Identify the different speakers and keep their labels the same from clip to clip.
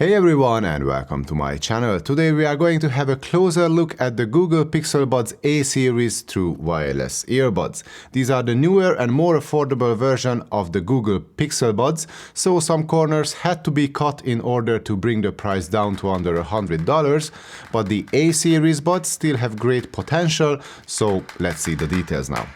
Speaker 1: Hey everyone and welcome to my channel. Today we are going to have a closer look at the Google Pixel Buds A series true wireless earbuds. These are the newer and more affordable version of the Google Pixel Buds, so some corners had to be cut in order to bring the price down to under $100, but the A series buds still have great potential, so let's see the details now.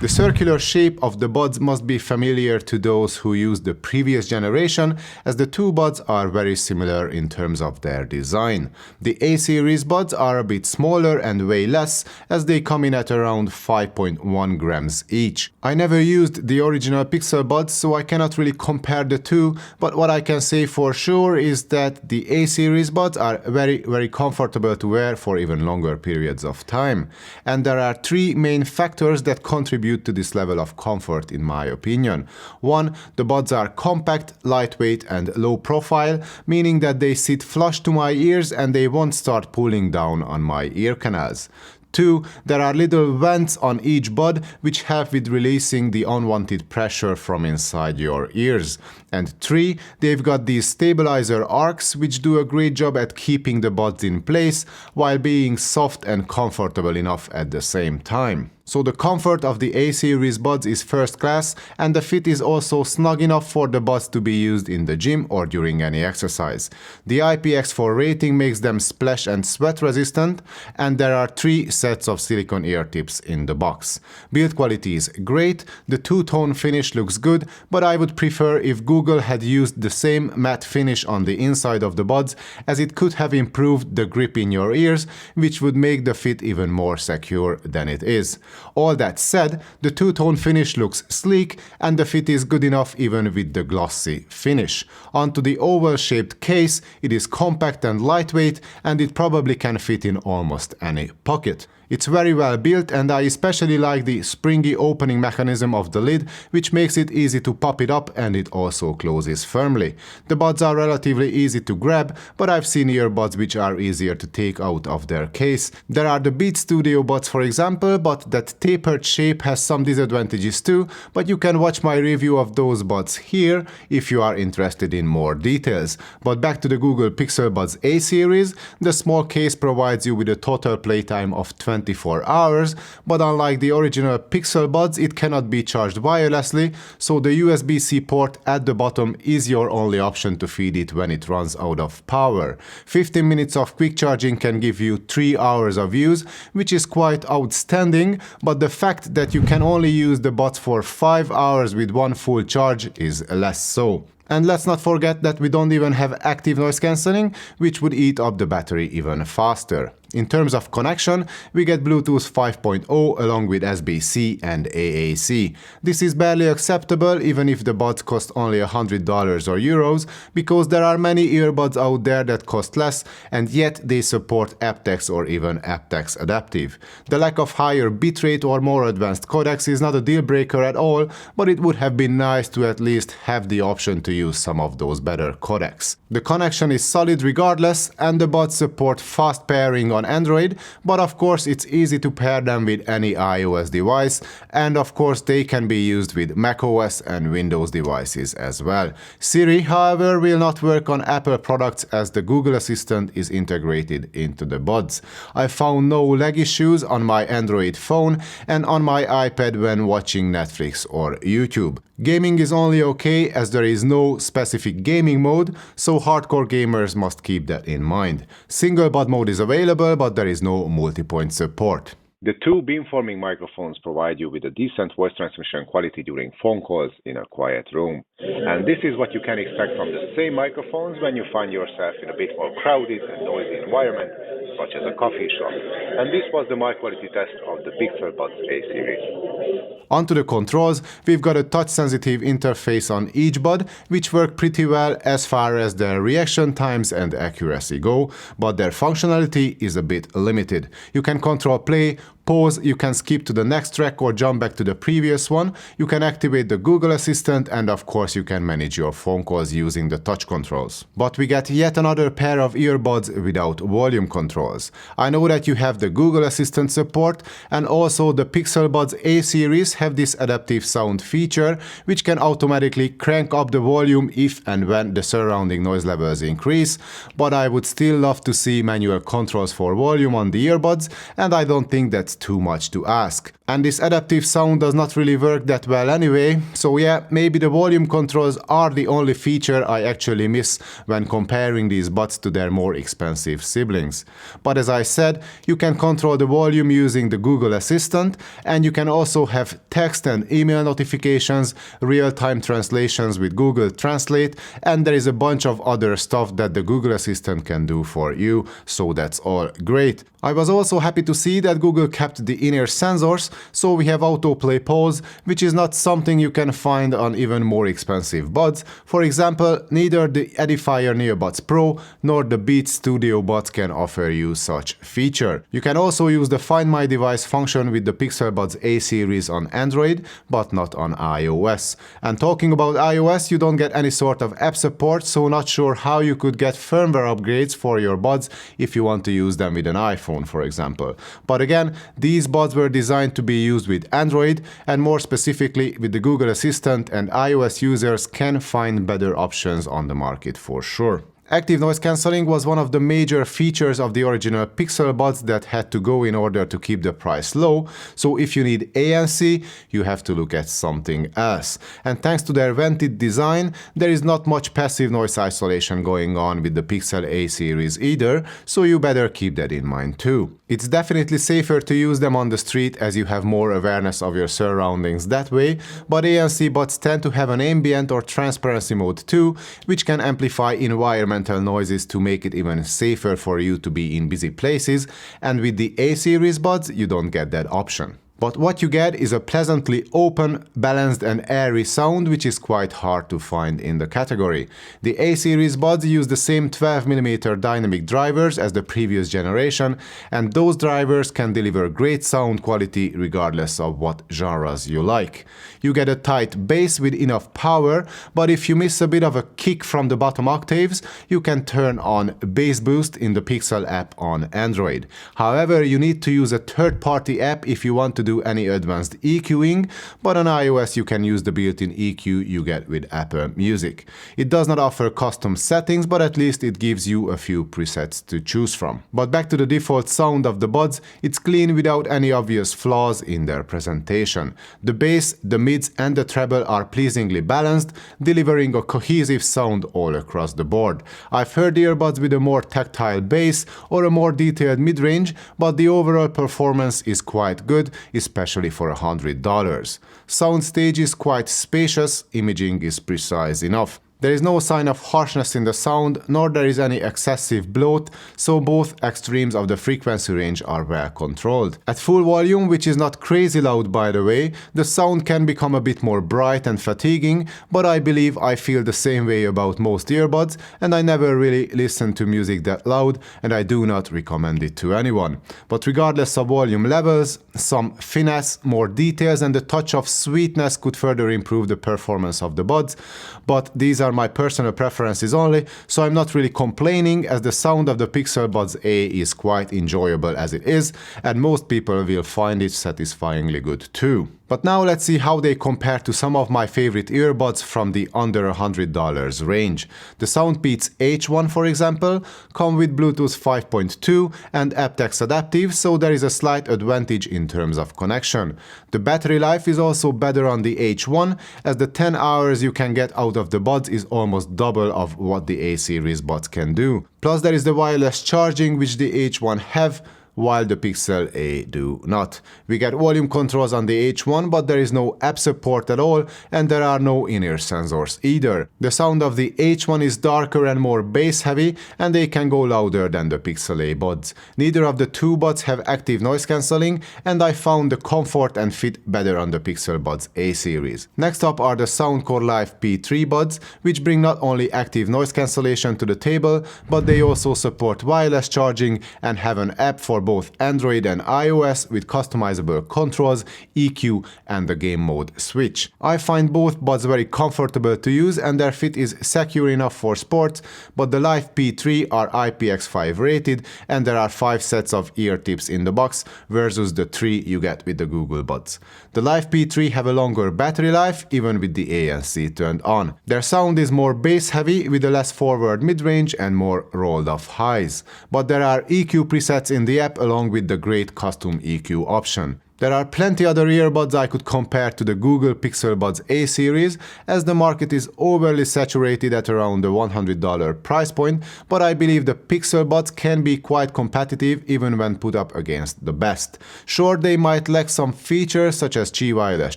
Speaker 1: The circular shape of the buds must be familiar to those who used the previous generation, as the two buds are very similar in terms of their design. The A series buds are a bit smaller and weigh less, as they come in at around 5.1 grams each. I never used the original Pixel buds, so I cannot really compare the two, but what I can say for sure is that the A series buds are very comfortable to wear for even longer periods of time. And there are three main factors that contribute to this level of comfort in my opinion. 1. The buds are compact, lightweight and low profile, meaning that they sit flush to my ears and they won't start pulling down on my ear canals. 2. There are little vents on each bud which help with releasing the unwanted pressure from inside your ears. And 3. They've got these stabilizer arcs which do a great job at keeping the buds in place while being soft and comfortable enough at the same time. So the comfort of the A series buds is first class, and the fit is also snug enough for the buds to be used in the gym or during any exercise. The IPX4 rating makes them splash and sweat resistant, and there are 3 sets of silicone ear tips in the box. Build quality is great, the two-tone finish looks good, but I would prefer if Google had used the same matte finish on the inside of the buds, as it could have improved the grip in your ears, which would make the fit even more secure than it is. All that said, the two-tone finish looks sleek and the fit is good enough even with the glossy finish. Onto the oval-shaped case, it is compact and lightweight, and it probably can fit in almost any pocket. It's very well built, and I especially like the springy opening mechanism of the lid, which makes it easy to pop it up, and it also closes firmly. The buds are relatively easy to grab, but I've seen earbuds which are easier to take out of their case. There are the Beats Studio buds for example, but that tapered shape has some disadvantages too, but you can watch my review of those buds here if you are interested in more details. But back to the Google Pixel Buds A series, the small case provides you with a total playtime of 24 hours, but unlike the original Pixel Buds, it cannot be charged wirelessly, so the USB-C port at the bottom is your only option to feed it when it runs out of power. 15 minutes of quick charging can give you 3 hours of use, which is quite outstanding, but the fact that you can only use the buds for 5 hours with one full charge is less so. And let's not forget that we don't even have active noise cancelling, which would eat up the battery even faster. In terms of connection, we get Bluetooth 5.0 along with SBC and AAC. This is barely acceptable even if the buds cost only $100 or euros, because there are many earbuds out there that cost less and yet they support aptX or even aptX adaptive. The lack of higher bitrate or more advanced codecs is not a deal breaker at all, but it would have been nice to at least have the option to use some of those better codecs. The connection is solid regardless, and the buds support fast pairing on Android, but of course it's easy to pair them with any iOS device, and of course they can be used with macOS and Windows devices as well. Siri, however, will not work on Apple products as the Google Assistant is integrated into the buds. I found no lag issues on my Android phone and on my iPad when watching Netflix or YouTube. Gaming is only okay as there is no specific gaming mode, so hardcore gamers must keep that in mind. Single bud mode is available, but there is no multi-point support.
Speaker 2: The two beamforming microphones provide you with a decent voice transmission quality during phone calls in a quiet room. And this is what you can expect from the same microphones when you find yourself in a bit more crowded and noisy environment, such as a coffee shop. And this was the mic quality test of the Pixel Buds A series.
Speaker 1: Onto the controls, we've got a touch-sensitive interface on each bud, which work pretty well as far as their reaction times and accuracy go, but their functionality is a bit limited. You can control play, pause, you can skip to the next track or jump back to the previous one. You can activate the Google Assistant, and of course you can manage your phone calls using the touch controls. But we get yet another pair of earbuds without volume controls. I know that you have the Google Assistant support, and also the Pixel Buds A series have this adaptive sound feature, which can automatically crank up the volume if and when the surrounding noise levels increase, but I would still love to see manual controls for volume on the earbuds, and I don't think that's too much to ask. And this adaptive sound does not really work that well anyway, so yeah, maybe the volume controls are the only feature I actually miss when comparing these buds to their more expensive siblings. But as I said, you can control the volume using the Google Assistant, and you can also have text and email notifications, real-time translations with Google Translate, and there is a bunch of other stuff that the Google Assistant can do for you, so that's all great. I was also happy to see that Google kept the in-ear sensors, so we have autoplay pause, which is not something you can find on even more expensive buds. For example, neither the Edifier Neobuds Pro nor the Beats Studio buds can offer you such feature. You can also use the Find My Device function with the Pixel Buds A series on Android, but not on iOS. And talking about iOS, you don't get any sort of app support, so not sure how you could get firmware upgrades for your buds if you want to use them with an iPhone, for example. But again, these buds were designed to be used with Android, and more specifically with the Google Assistant, and iOS users can find better options on the market for sure. Active noise cancelling was one of the major features of the original Pixel Buds that had to go in order to keep the price low, so if you need ANC, you have to look at something else. And thanks to their vented design, there is not much passive noise isolation going on with the Pixel A series either, so you better keep that in mind too. It's definitely safer to use them on the street as you have more awareness of your surroundings that way, but ANC buds tend to have an ambient or transparency mode too, which can amplify environmental noises to make it even safer for you to be in busy places, and with the A series buds you don't get that option. But what you get is a pleasantly open, balanced and airy sound, which is quite hard to find in the category. The A-series buds use the same 12mm dynamic drivers as the previous generation, and those drivers can deliver great sound quality regardless of what genres you like. You get a tight bass with enough power, but if you miss a bit of a kick from the bottom octaves, you can turn on Bass Boost in the Pixel app on Android. However, you need to use a third-party app if you want to do any advanced EQing, but on iOS you can use the built-in EQ you get with Apple Music. It does not offer custom settings, but at least it gives you a few presets to choose from. But back to the default sound of the buds, it's clean without any obvious flaws in their presentation. The bass, the mids and the treble are pleasingly balanced, delivering a cohesive sound all across the board. I've heard earbuds with a more tactile bass or a more detailed mid-range, but the overall performance is quite good, especially for $100. Soundstage is quite spacious, imaging is precise enough. There is no sign of harshness in the sound, nor there is any excessive bloat, so both extremes of the frequency range are well controlled. At full volume, which is not crazy loud by the way, the sound can become a bit more bright and fatiguing, but I believe I feel the same way about most earbuds, and I never really listen to music that loud, and I do not recommend it to anyone. But regardless of volume levels, some finesse, more details and a touch of sweetness could further improve the performance of the buds, but these are my personal preferences only, so I'm not really complaining, as the sound of the Pixel Buds A is quite enjoyable as it is, and most people will find it satisfyingly good too. But now let's see how they compare to some of my favorite earbuds from the under $100 range. The Soundpeats H1, for example, come with Bluetooth 5.2 and aptX adaptive, so there is a slight advantage in terms of connection. The battery life is also better on the H1, as the 10 hours you can get out of the buds is almost double of what the A-series buds can do. Plus there is the wireless charging, which the H1 have, while the Pixel A do not. We get volume controls on the H1, but there is no app support at all, and there are no in-ear sensors either. The sound of the H1 is darker and more bass heavy, and they can go louder than the Pixel A buds. Neither of the two buds have active noise cancelling, and I found the comfort and fit better on the Pixel Buds A series. Next up are the Soundcore Life P3 buds, which bring not only active noise cancellation to the table, but they also support wireless charging and have an app for for both Android and iOS with customizable controls, EQ, and the game mode switch. I find both buds very comfortable to use and their fit is secure enough for sports, but the Life P3 are IPX5 rated and there are 5 sets of ear tips in the box versus the 3 you get with the Google Buds. The Life P3 have a longer battery life even with the ANC turned on. Their sound is more bass heavy with a less forward mid-range and more rolled off highs. But there are EQ presets in the app along with the great custom EQ option. There are plenty other earbuds I could compare to the Google Pixel Buds A series, as the market is overly saturated at around the $100 price point, but I believe the Pixel Buds can be quite competitive even when put up against the best. Sure, they might lack some features such as Qi wireless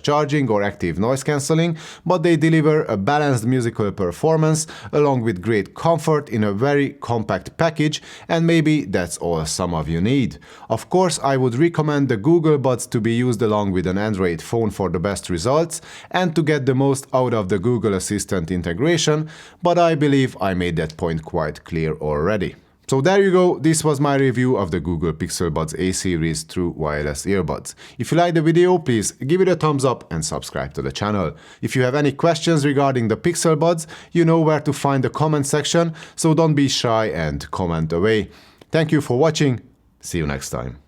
Speaker 1: charging or active noise cancelling, but they deliver a balanced musical performance along with great comfort in a very compact package, and maybe that's all some of you need. Of course, I would recommend the Google Buds to be used along with an Android phone for the best results and to get the most out of the Google Assistant integration, but I believe I made that point quite clear already. So there you go, this was my review of the Google Pixel Buds A series true wireless earbuds. If you liked the video, please give it a thumbs up and subscribe to the channel. If you have any questions regarding the Pixel Buds, you know where to find the comment section, so don't be shy and comment away. Thank you for watching, see you next time.